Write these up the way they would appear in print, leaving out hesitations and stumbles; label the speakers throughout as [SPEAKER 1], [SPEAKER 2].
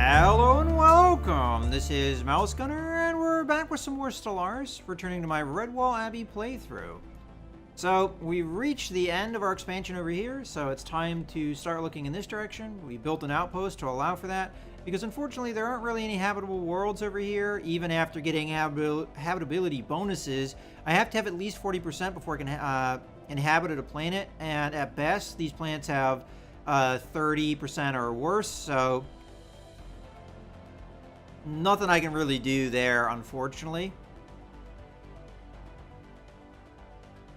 [SPEAKER 1] Hello and welcome! This is Mouse Gunner, and we're back with some more Stellaris, returning to my Redwall Abbey playthrough. So, we've reached the end of our expansion over here, so it's time to start looking in this direction. We built an outpost to allow for that, because unfortunately there aren't really any habitable worlds over here. Even after getting habitability bonuses, I have to have at least 40% before I can inhabit a planet, and at best, these planets have 30% or worse, so nothing I can really do there, unfortunately.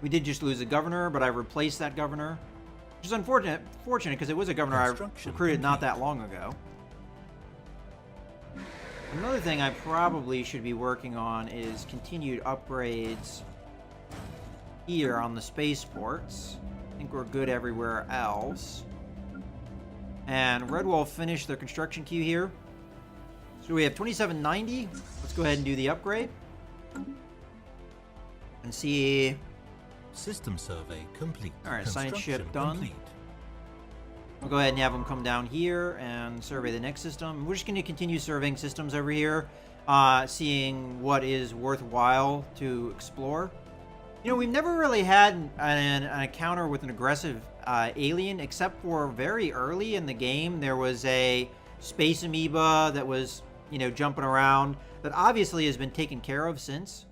[SPEAKER 1] We did just lose a governor, but I replaced that governor, which is unfortunate because it was a governor I recruited not that long ago. Another thing I probably should be working on is continued upgrades here on the spaceports. I think we're good everywhere else. And Redwall finished their construction queue here. So we have 2790. Let's go ahead and do the upgrade. And see.
[SPEAKER 2] System survey complete.
[SPEAKER 1] Alright, science ship done. Complete. We'll go ahead and have them come down here and survey the next system. We're just going to continue surveying systems over here, seeing what is worthwhile to explore. You know, we've never really had an encounter with an aggressive alien, except for very early in the game. There was a space amoeba that was, you know, jumping around, that obviously has been taken care of since.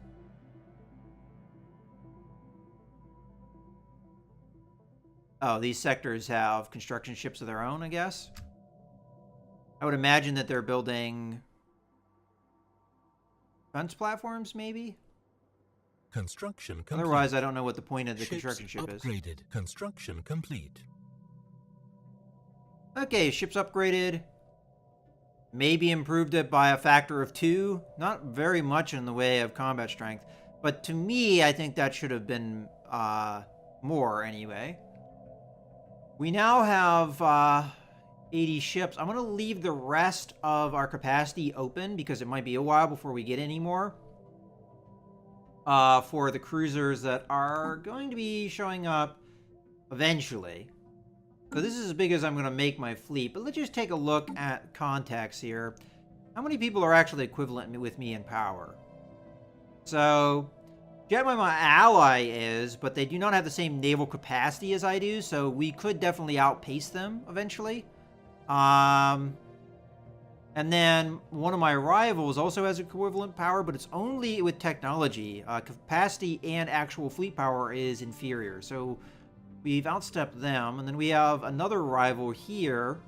[SPEAKER 1] Oh, these sectors have construction ships of their own, I guess. I would imagine that they're building defense platforms, maybe?
[SPEAKER 2] Construction complete.
[SPEAKER 1] Otherwise, I don't know what the point of the construction ship is.
[SPEAKER 2] Upgraded. Construction complete.
[SPEAKER 1] Okay, ship's upgraded. Maybe improved it by a factor of 2. Not very much in the way of combat strength. But to me, I think that should have been more anyway. We now have 80 ships. I'm going to leave the rest of our capacity open because it might be a while before we get any more. For the cruisers that are going to be showing up eventually. So this is as big as I'm going to make my fleet. But let's just take a look at context here. How many people are actually equivalent with me in power? So Jetman, my ally, is, but they do not have the same naval capacity as I do, so we could definitely outpace them eventually. And then one of my rivals also has equivalent power, but it's only with technology. Capacity and actual fleet power is inferior, so we've outstepped them. And then we have another rival here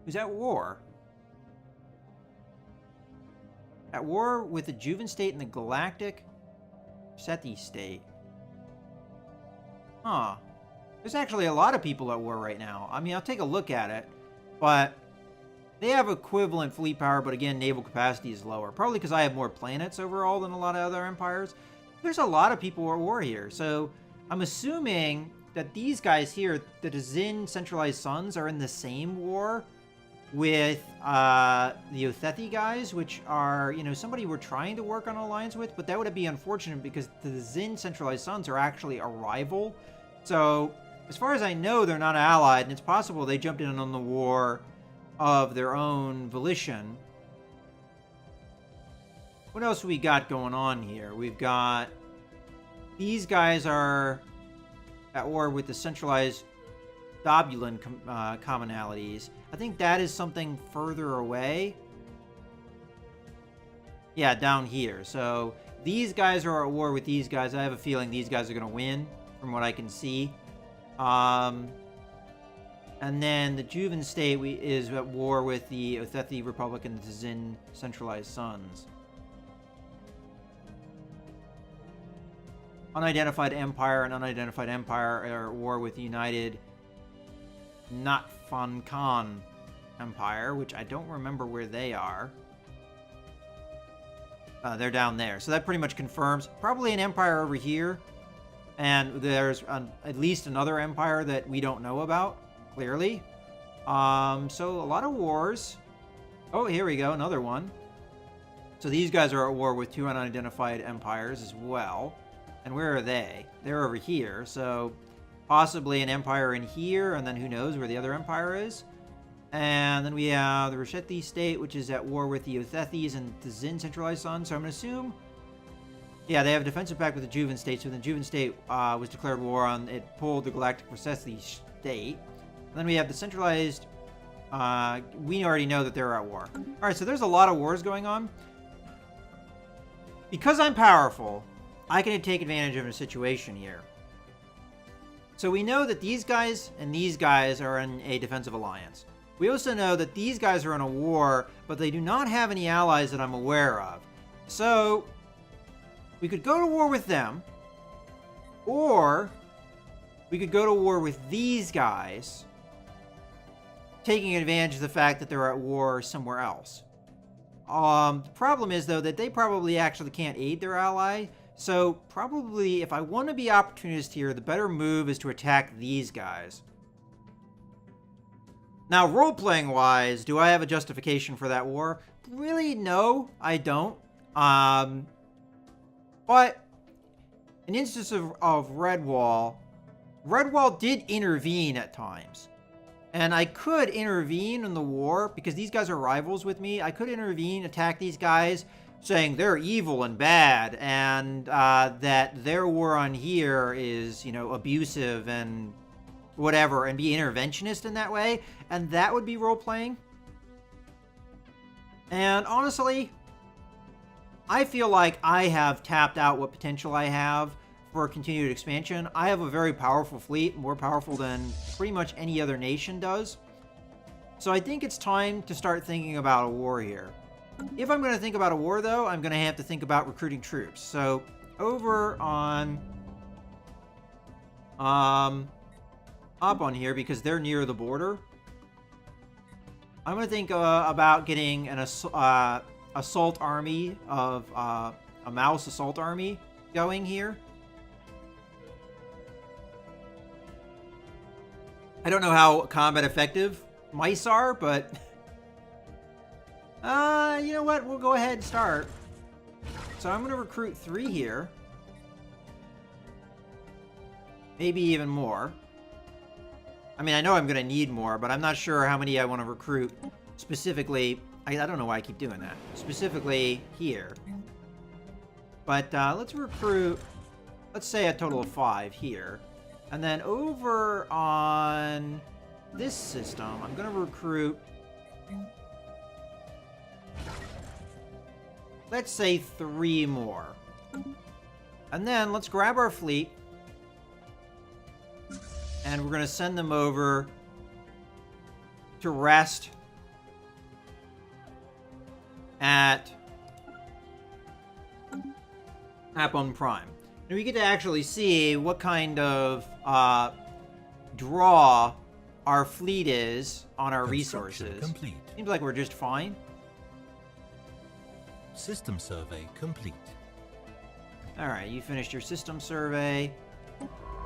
[SPEAKER 1] who's at war. At war with the Juven State and the Galactic Seti State. Huh. There's actually a lot of people at war right now. I mean, I'll take a look at it. But they have equivalent fleet power, but again, naval capacity is lower. Probably because I have more planets overall than a lot of other empires. There's a lot of people at war here. So I'm assuming that these guys here, the Dzin centralized suns, are in the same war with the Othethi guys, which are, you know, somebody we're trying to work on an alliance with, but that would be unfortunate because the Dzin centralized suns are actually a rival. So, as far as I know, they're not allied, and it's possible they jumped in on the war of their own volition. What else we got going on here? We've got... These guys are at war with the centralized Dobulan commonalities. I think that is something further away. Yeah, down here. So these guys are at war with these guys. I have a feeling these guys are going to win, from what I can see. And then the Juven State is at war with the Othethi Republic and the Dzin centralized suns. Unidentified Empire and Unidentified Empire are at war with the United Not Fan Khan Empire, which I don't remember where they are. They're down there. So that pretty much confirms probably an empire over here. And there's at least another empire that we don't know about, clearly. So a lot of wars. Oh, here we go, another one. So these guys are at war with two unidentified empires as well. And where are they? They're over here. So possibly an empire in here, and then who knows where the other empire is. And then we have the Reshethi state, which is at war with the Othethis and the Zin centralized sun. So I'm going to assume... Yeah, they have a defensive pact with the Juvan state. So the Juvan state was declared war on... It pulled the Galactic Reshethi state. And then we have the centralized... we already know that they're at war. Alright, so there's a lot of wars going on. Because I'm powerful, I can take advantage of a situation here. So we know that these guys and these guys are in a defensive alliance. We also know that these guys are in a war, but they do not have any allies that I'm aware of. So, we could go to war with them, or we could go to war with these guys, taking advantage of the fact that they're at war somewhere else. The problem is, though, that they probably actually can't aid their ally. So, probably, if I want to be opportunist here, the better move is to attack these guys. Now, role-playing wise, do I have a justification for that war? Really, no, I don't. But, in instance of Redwall, Redwall did intervene at times. And I could intervene in the war, because these guys are rivals with me. I could intervene, attack these guys, saying they're evil and bad, and that their war on here is, you know, abusive and whatever, and be interventionist in that way, and that would be role-playing. And honestly, I feel like I have tapped out what potential I have for continued expansion. I have a very powerful fleet, more powerful than pretty much any other nation does. So I think it's time to start thinking about a war here. If I'm going to think about a war, though, I'm going to have to think about recruiting troops. So over on... up on here, because they're near the border, I'm going to think about getting an assault army of... a mouse assault army going here. I don't know how combat effective mice are, but... you know what? We'll go ahead and start. So I'm going to recruit 3 here. Maybe even more. I mean, I know I'm going to need more, but I'm not sure how many I want to recruit specifically. I don't know why I keep doing that. Specifically here. But let's recruit, let's say a total of 5 here. And then over on this system, I'm going to recruit, let's say 3 more. And then let's grab our fleet. And we're going to send them over to rest at Apon Prime. And we get to actually see what kind of draw our fleet is on our resources.
[SPEAKER 2] Complete.
[SPEAKER 1] Seems like we're just fine.
[SPEAKER 2] System survey complete.
[SPEAKER 1] Alright, you finished your system survey.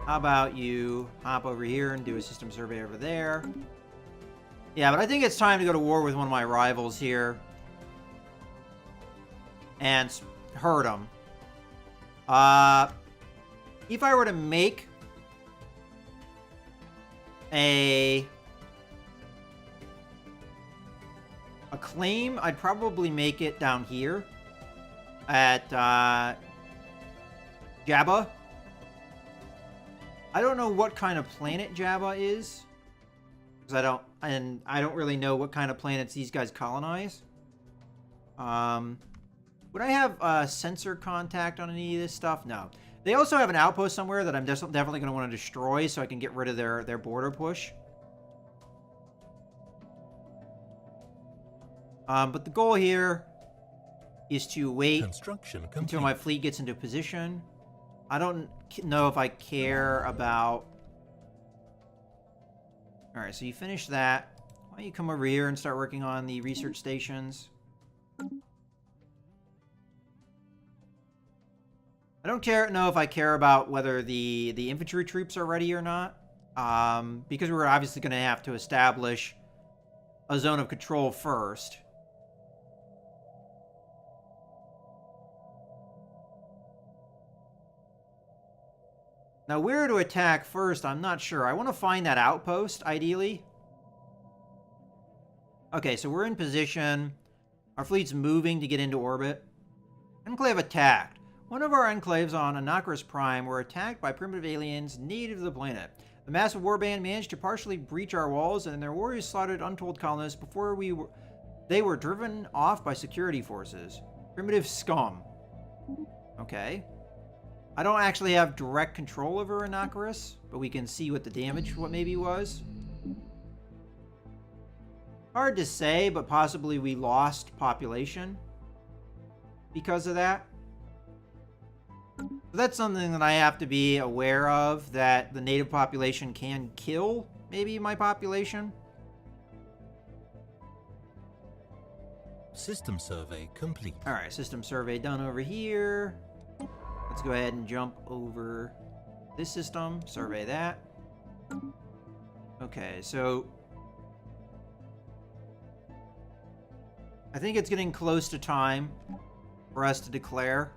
[SPEAKER 1] How about you hop over here and do a system survey over there? Yeah, but I think it's time to go to war with one of my rivals here. And hurt them. If I were to make a claim, I'd probably make it down here at Jabba. I don't know what kind of planet Jabba is, because I don't really know what kind of planets these guys colonize. Would I have sensor contact on any of this stuff? No. They also have an outpost somewhere that I'm definitely going to want to destroy so I can get rid of their border push. But the goal here is to wait until my fleet gets into position. I don't know if I care about... Alright, so you finish that. Why don't you come over here and start working on the research stations? I don't know if I care about whether the infantry troops are ready or not. Because we're obviously going to have to establish a zone of control first. Now, where to attack first, I'm not sure. I want to find that outpost, ideally. Okay, so we're in position. Our fleet's moving to get into orbit. Enclave attacked. One of our enclaves on Anakris Prime were attacked by primitive aliens native to the planet. The massive warband managed to partially breach our walls, and their warriors slaughtered untold colonists before they were driven off by security forces. Primitive scum. Okay. I don't actually have direct control over Anakris, but we can see what the damage maybe was. Hard to say, but possibly we lost population because of that. So that's something that I have to be aware of, that the native population can kill maybe my population.
[SPEAKER 2] System survey complete.
[SPEAKER 1] All right, system survey done over here. Let's go ahead and jump over this system, survey that. Okay, so I think it's getting close to time for us to declare.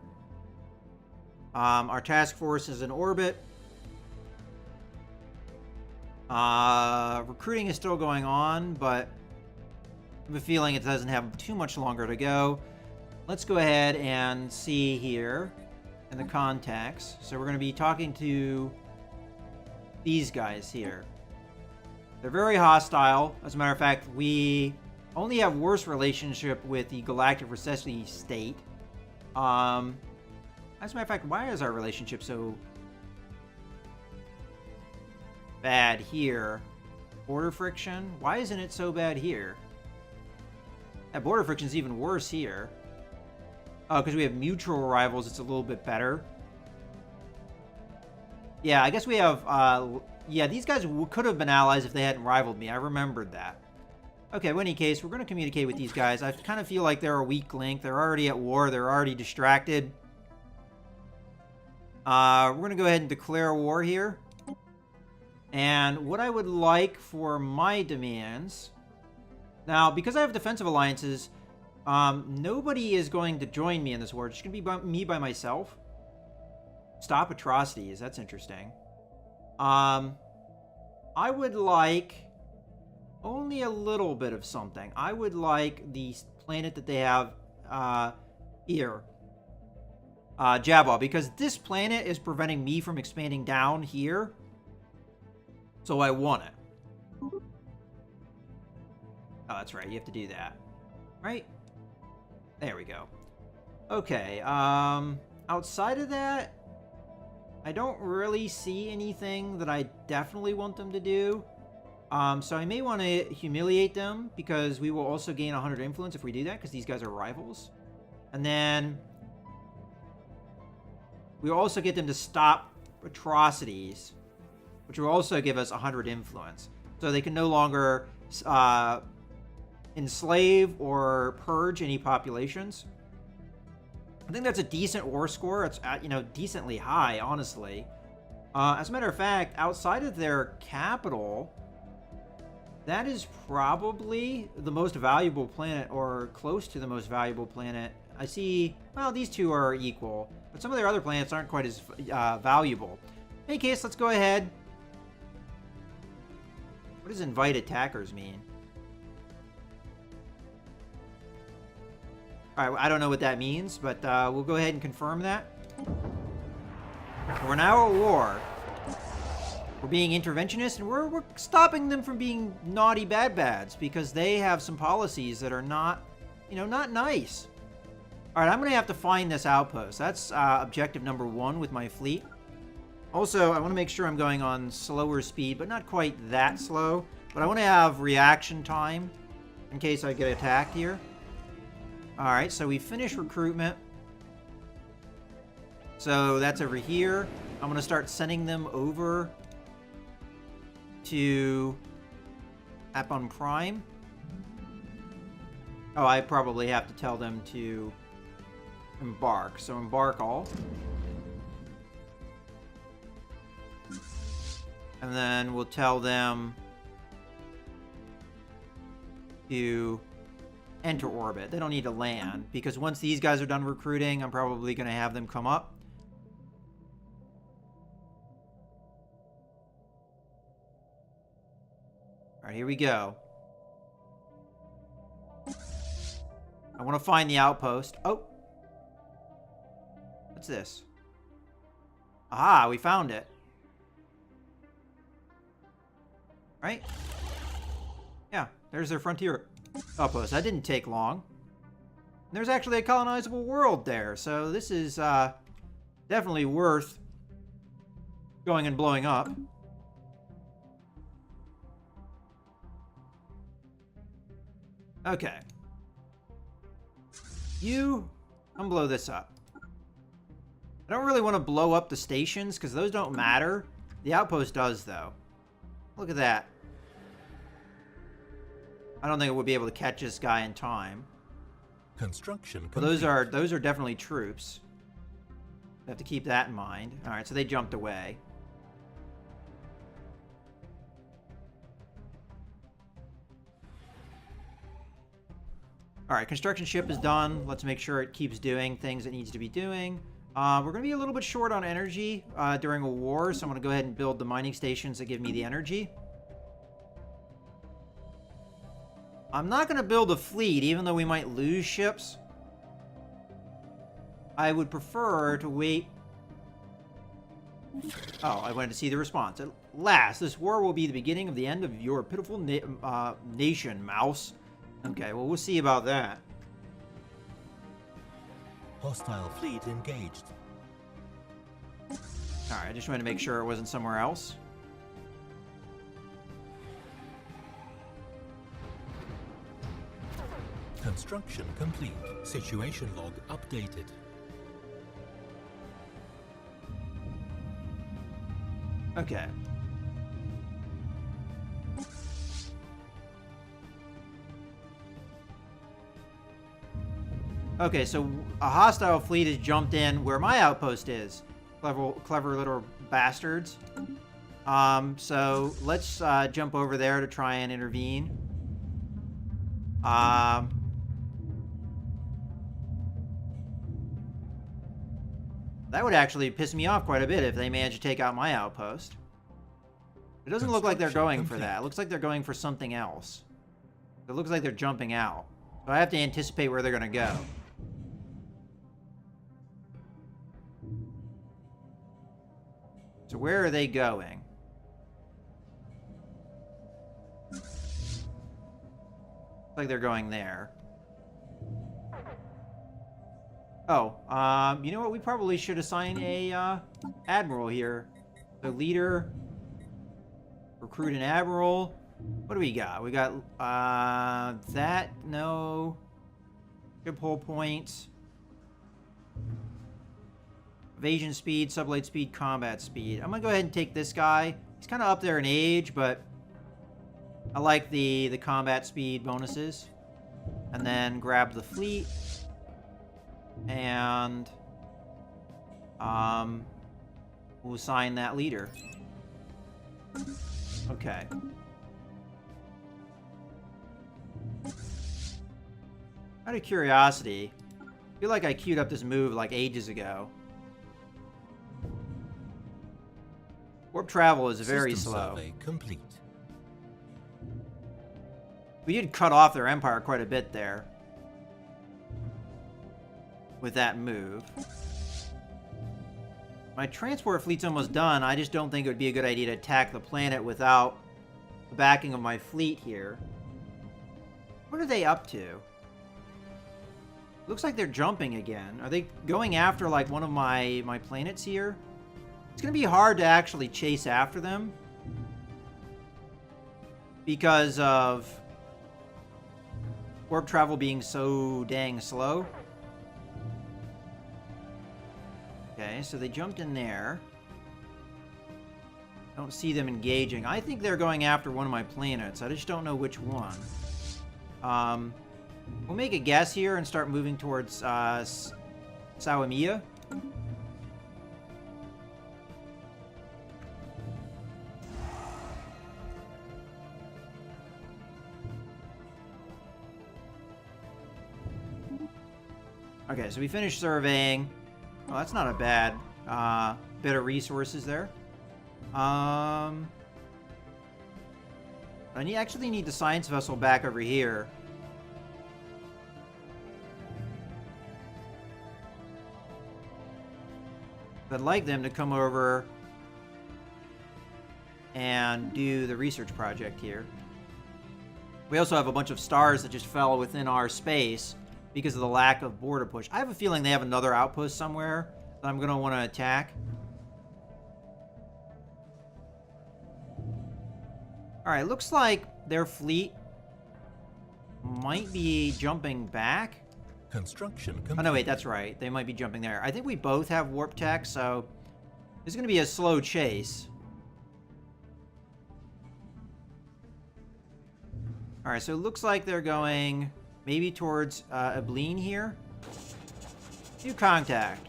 [SPEAKER 1] Our task force is in orbit. Recruiting is still going on, but I have a feeling it doesn't have too much longer to go. Let's go ahead and see here in the contacts. So we're going to be talking to these guys here. They're very hostile. As a matter of fact, we only have worse relationship with the Galactic Recessity State. As a matter of fact, why is our relationship so bad here? Border friction? Why isn't it so bad here? That border friction is even worse here. Oh, because we have mutual rivals, it's a little bit better. Yeah, I guess we have... yeah, these guys could have been allies if they hadn't rivaled me. I remembered that. Okay, well, in any case, we're going to communicate with these guys. I kind of feel like they're a weak link. They're already at war. They're already distracted. We're going to go ahead and declare war here. And what I would like for my demands... Now, because I have defensive alliances, nobody is going to join me in this war. It's going to be me by myself. Stop atrocities. That's interesting. I would like only a little bit of something. I would like the planet that they have here. Jabba, because this planet is preventing me from expanding down here. So I want it. Oh, that's right. You have to do that. Right? There we go. Okay. Outside of that, I don't really see anything that I definitely want them to do. So I may want to humiliate them, because we will also gain 100 influence if we do that, because these guys are rivals. And then we will also get them to stop atrocities, which will also give us 100 influence. So they can no longer enslave or purge any populations. I think that's a decent war score. It's at, decently high, honestly. As a matter of fact, outside of their capital, that is probably the most valuable planet, or close to the most valuable planet. I see, well, these two are equal, but some of their other planets aren't quite as valuable. In any case, let's go ahead. What does invite attackers mean? Alright, I don't know what that means, but we'll go ahead and confirm that. We're now at war. We're being interventionist, and we're stopping them from being naughty bad-bads, because they have some policies that are not, not nice. Alright, I'm going to have to find this outpost. That's objective number 1 with my fleet. Also, I want to make sure I'm going on slower speed, but not quite that slow. But I want to have reaction time in case I get attacked here. Alright, so we finished recruitment. So that's over here. I'm going to start sending them over to Apon Prime. Oh, I probably have to tell them to embark. So embark all. And then we'll tell them to enter orbit. They don't need to land, because once these guys are done recruiting, I'm probably going to have them come up. Alright, here we go. I want to find the outpost. Oh. What's this? Aha, we found it. Right? Yeah, there's their frontier outpost. That didn't take long. There's actually a colonizable world there, so this is definitely worth going and blowing up. Okay. I'm blow this up. I don't really want to blow up the stations because those don't matter. The outpost does, though. Look at that. I don't think it would be able to catch this guy in time.
[SPEAKER 2] Construction
[SPEAKER 1] But those are definitely troops. We have to keep that in mind. All right, so they jumped away. All right, construction ship is done. Let's make sure it keeps doing things it needs to be doing. We're going to be a little bit short on energy during a war, so I'm going to go ahead and build the mining stations that give me the energy. I'm not going to build a fleet, even though we might lose ships. I would prefer to wait. Oh, I wanted to see the response. At last, this war will be the beginning of the end of your pitiful nation, mouse. Okay, well, we'll see about that.
[SPEAKER 2] Hostile fleet engaged.
[SPEAKER 1] Alright, I just wanted to make sure it wasn't somewhere else.
[SPEAKER 2] Construction complete. Situation log updated.
[SPEAKER 1] Okay. Okay, so a hostile fleet has jumped in where my outpost is. Clever little bastards. So let's jump over there to try and intervene. That would actually piss me off quite a bit if they manage to take out my outpost. It doesn't look like they're going for that. It looks like they're going for something else. It looks like they're jumping out. So I have to anticipate where they're going to go. So where are they going? Looks like they're going there. Oh, you know what? We probably should assign a admiral here. The leader, recruit an admiral. What do we got? We got that. No. Ship hull points. Evasion speed, sublight speed, combat speed. I'm gonna go ahead and take this guy. He's kind of up there in age, but I like the combat speed bonuses. And then grab the fleet. And we'll assign that leader. Okay. Out of curiosity, I feel like I queued up this move like ages ago. Warp travel is very
[SPEAKER 2] System
[SPEAKER 1] slow.
[SPEAKER 2] survey complete.
[SPEAKER 1] We did cut off their empire quite a bit there with that move. My transport fleet's almost done. I just don't think it would be a good idea to attack the planet without the backing of my fleet here. What are they up to? Looks like they're jumping again. Are they going after like one of my planets here? It's going to be hard to actually chase after them because of warp travel being so dang slow. Okay, so they jumped in there. Don't see them engaging. I think they're going after one of my planets. I just don't know which one. We'll make a guess here and start moving towards Sawamiya. Okay, so we finished surveying. Well, that's not a bad bit of resources there. I actually need the science vessel back over here. I'd like them to come over and do the research project here. We also have a bunch of stars that just fell within our space because of the lack of border push. I have a feeling they have another outpost somewhere that I'm going to want to attack. Alright, looks like their fleet might be jumping back.
[SPEAKER 2] Construction complete.
[SPEAKER 1] Oh, no, wait, that's right. They might be jumping there. I think we both have warp tech, so it's going to be a slow chase. Alright, so it looks like they're going maybe towards Ebleen here. New contact.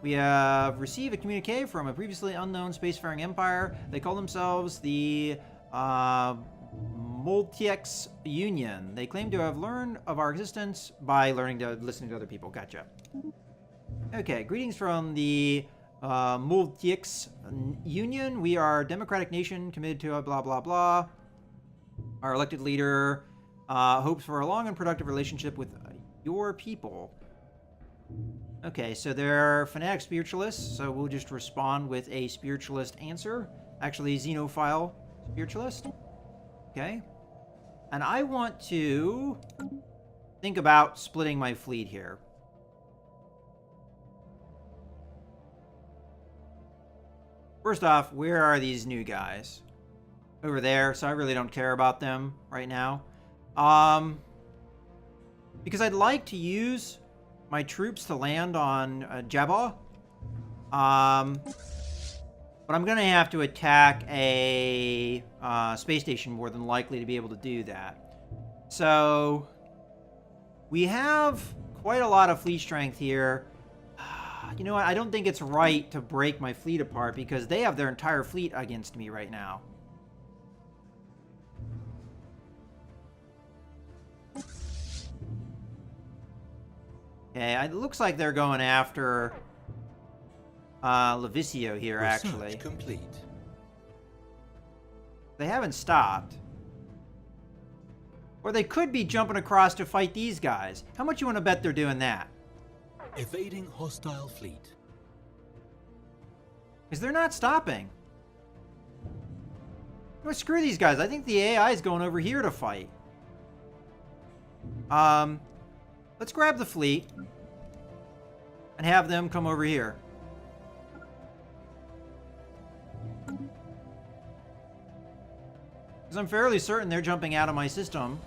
[SPEAKER 1] We have received a communique from a previously unknown spacefaring empire. They call themselves the Multiex Union. They claim to have learned of our existence by listening to other people. Gotcha. Okay, greetings from the Multiex Union. We are a democratic nation committed to blah, blah, blah. Our elected leader hopes for a long and productive relationship with your people. Okay, so they're fanatic spiritualists, so we'll just respond with a spiritualist answer. Actually, xenophile spiritualist. Okay. And I want to think about splitting my fleet here. First off, where are these new guys? Over there, so I really don't care about them right now. Because I'd like to use my troops to land on Jabba. But I'm going to have to attack a space station more than likely to be able to do that. So we have quite a lot of fleet strength here. You know what? I don't think it's right to break my fleet apart because they have their entire fleet against me right now. Okay, it looks like they're going after Levicio here,
[SPEAKER 2] Research
[SPEAKER 1] actually.
[SPEAKER 2] complete.
[SPEAKER 1] They haven't stopped. Or they could be jumping across to fight these guys. How much you want to bet they're doing that?
[SPEAKER 2] Evading hostile fleet.
[SPEAKER 1] Because they're not stopping. Well, screw these guys. I think the AI is going over here to fight. Let's grab the fleet and have them come over here. Because I'm fairly certain they're jumping out of my system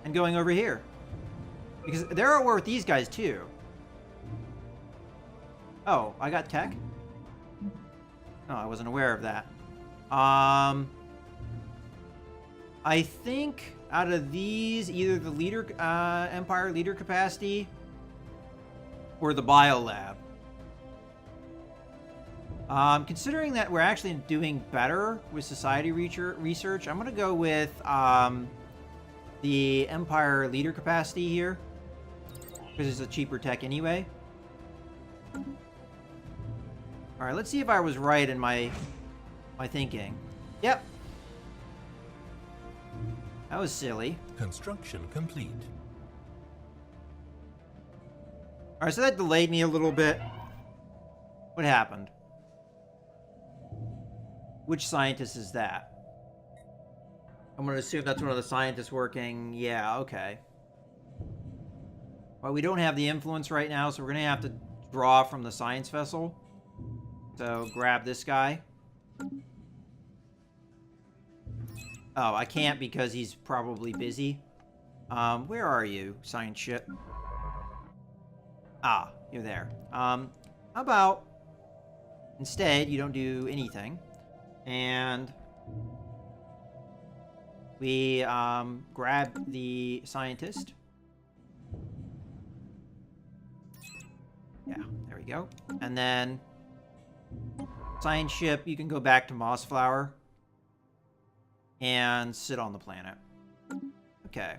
[SPEAKER 1] and going over here. Because they're at war with these guys too. Oh, I got tech? No, I wasn't aware of that. I think out of these, either the leader, Empire leader capacity or the biolab. Considering that we're actually doing better with society research, I'm going to go with the Empire leader capacity here because it's a cheaper tech anyway. All right, let's see if I was right in my thinking. Yep. That was silly.
[SPEAKER 2] Construction complete.
[SPEAKER 1] All right, so that delayed me a little bit. What happened? Which scientist is that? I'm going to assume that's one of the scientists working. Yeah, okay. Well, we don't have the influence right now, so we're going to have to draw from the science vessel. So, grab this guy. Oh, I can't because he's probably busy. Where are you, science ship? Ah, you're there. How about instead you don't do anything, and we grab the scientist. Yeah, there we go. And then science ship, you can go back to Mossflower and sit on the planet. Okay.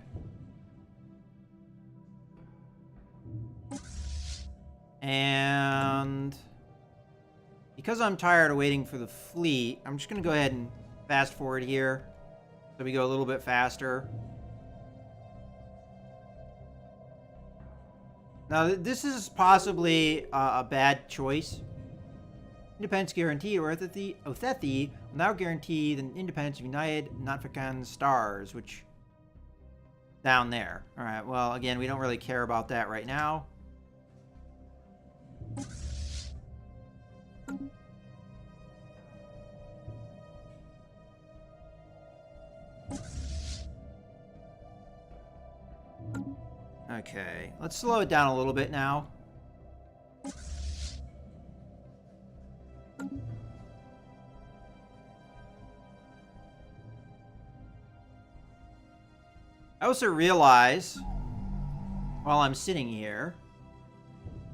[SPEAKER 1] And because I'm tired of waiting for the fleet, I'm just going to go ahead and fast forward here so we go a little bit faster. Now, this is possibly a bad choice Independence guaranteed, or Othethi will now guarantee the independence of United Natfakan stars, which... down there. Alright, well, again, we don't really care about that right now. Okay, let's slow it down a little bit now. I also realize, while I'm sitting here,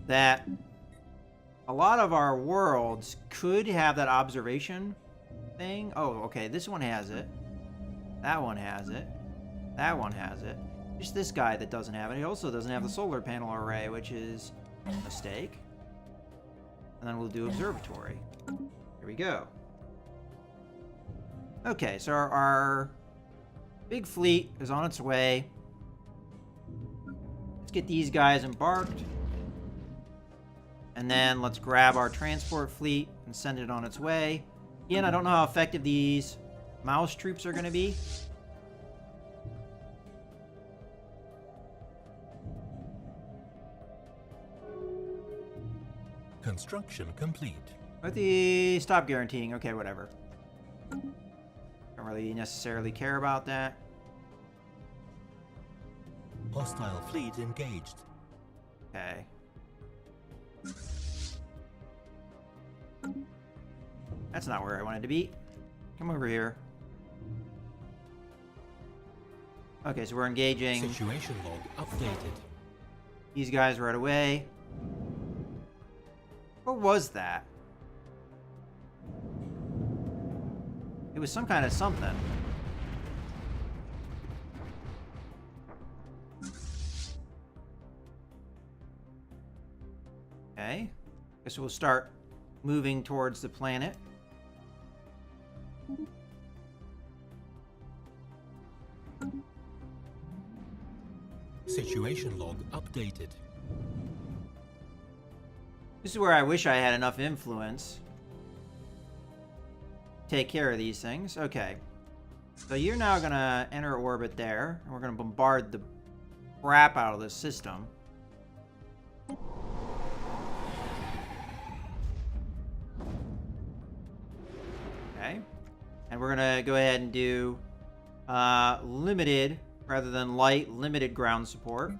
[SPEAKER 1] that a lot of our worlds could have that observation thing. Oh, okay, this one has it. That one has it. That one has it. Just this guy that doesn't have it. He also doesn't have the solar panel array, which is a mistake. And then we'll do observatory. Here we go. Okay, so our big fleet is on its way. Let's get these guys embarked. And then let's grab our transport fleet and send it on its way. Again, I don't know how effective these mouse troops are going to be.
[SPEAKER 2] Construction complete.
[SPEAKER 1] With the stop guaranteeing. Okay, whatever. Don't really necessarily care about that.
[SPEAKER 2] Hostile fleet engaged.
[SPEAKER 1] Okay. That's not where I wanted to be. Come over here. Okay, so we're engaging
[SPEAKER 2] Situation log updated.
[SPEAKER 1] these guys right away. What was that? It was some kind of something. Okay. Guess we'll start moving towards the planet.
[SPEAKER 2] Situation log updated.
[SPEAKER 1] This is where I wish I had enough influence. Take care of these things. Okay. So you're now going to enter orbit there. And we're going to bombard the crap out of this system. Okay. And we're going to go ahead and do limited, rather than light, limited ground support.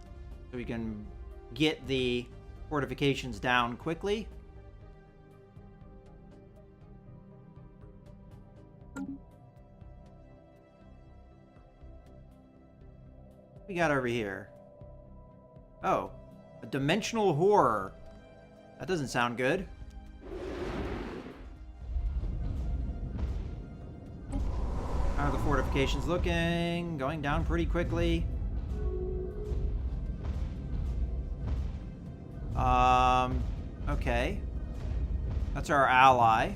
[SPEAKER 1] So we can get the fortifications down quickly. What we got over here? Oh, a dimensional horror. That doesn't sound good. How are the fortifications looking? Going down pretty quickly. Okay. That's our ally.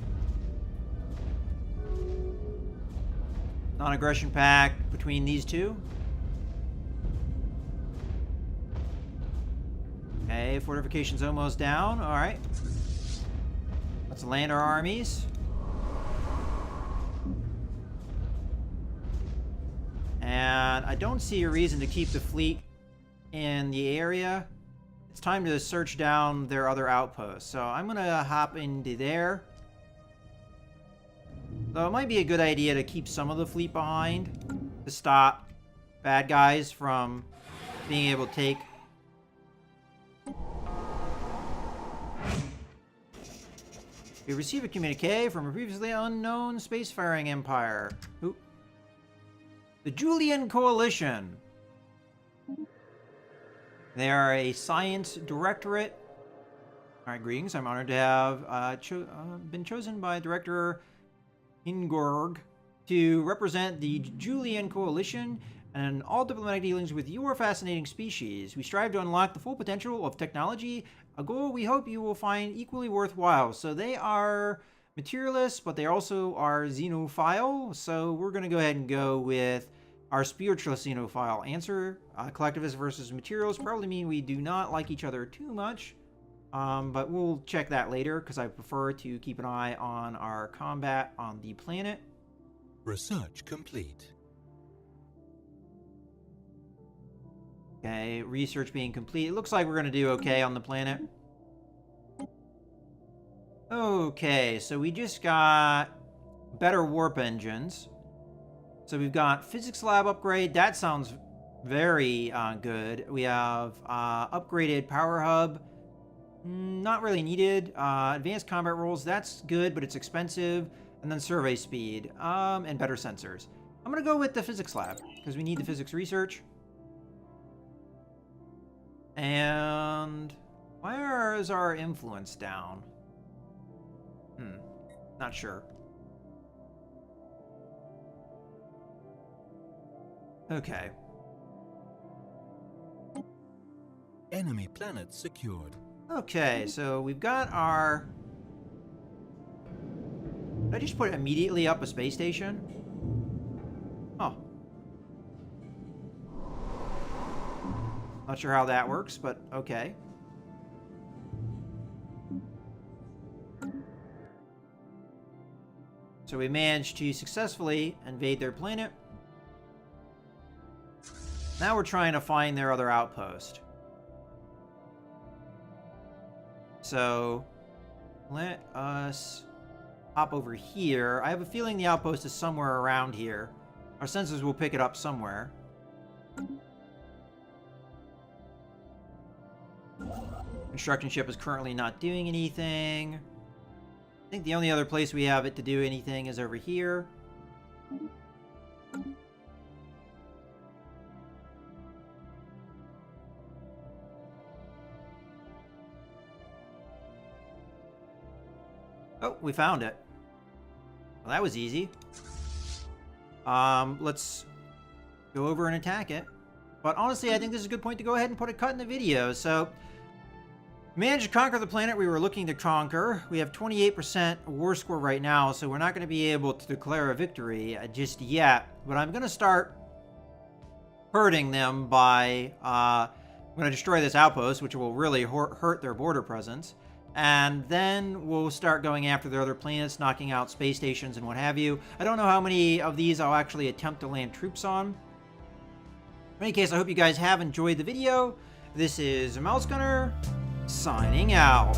[SPEAKER 1] Non-aggression pact between these two. Okay, fortification's almost down. Alright. Let's land our armies. And I don't see a reason to keep the fleet in the area. It's time to search down their other outposts. So I'm going to hop into there. So it might be a good idea to keep some of the fleet behind to stop bad guys from being able to take. We receive a communique from a previously unknown spacefaring empire. Who? The Julian Coalition. They are a science directorate. All right, greetings. I'm honored to have been chosen by Director Ingorg to represent the Julian Coalition and all diplomatic dealings with your fascinating species. We strive to unlock the full potential of technology, a goal we hope you will find equally worthwhile. So they are materialists, but they also are xenophile. So we're going to go ahead and go with our spiritualist xenophile answer. Collectivist versus materialists probably mean we do not like each other too much. But we'll check that later because I prefer to keep an eye on our combat on the planet.
[SPEAKER 2] Research complete.
[SPEAKER 1] Okay, research being complete. It looks like we're going to do okay on the planet. Okay, so we just got better warp engines. So we've got physics lab upgrade. That sounds very good. We have upgraded power hub. Not really needed. Advanced combat rules. That's good, but it's expensive. And then survey speed and better sensors. I'm going to go with the physics lab because we need the physics research. And where is our influence down? Not sure. Okay.
[SPEAKER 2] Enemy planet secured.
[SPEAKER 1] Okay, so we've got our... Did I just put immediately up a space station? Oh. Not sure how that works, but okay. So we managed to successfully invade their planet. Now we're trying to find their other outpost. So let us hop over here. I have a feeling the outpost is somewhere around here. Our sensors will pick it up somewhere. Construction ship is currently not doing anything. I think the only other place we have it to do anything is over here. Oh, we found it. Well, that was easy. Let's go over and attack it. But honestly, I think this is a good point to go ahead and put a cut in the video. So, managed to conquer the planet we were looking to conquer. We have 28% war score right now, so we're not going to be able to declare a victory just yet. But I'm going to start hurting them by... I'm going to destroy this outpost, which will really hurt their border presence. And then we'll start going after their other planets, knocking out space stations and what have you. I don't know how many of these I'll actually attempt to land troops on. In any case, I hope you guys have enjoyed the video. This is Mouse Gunner, signing out.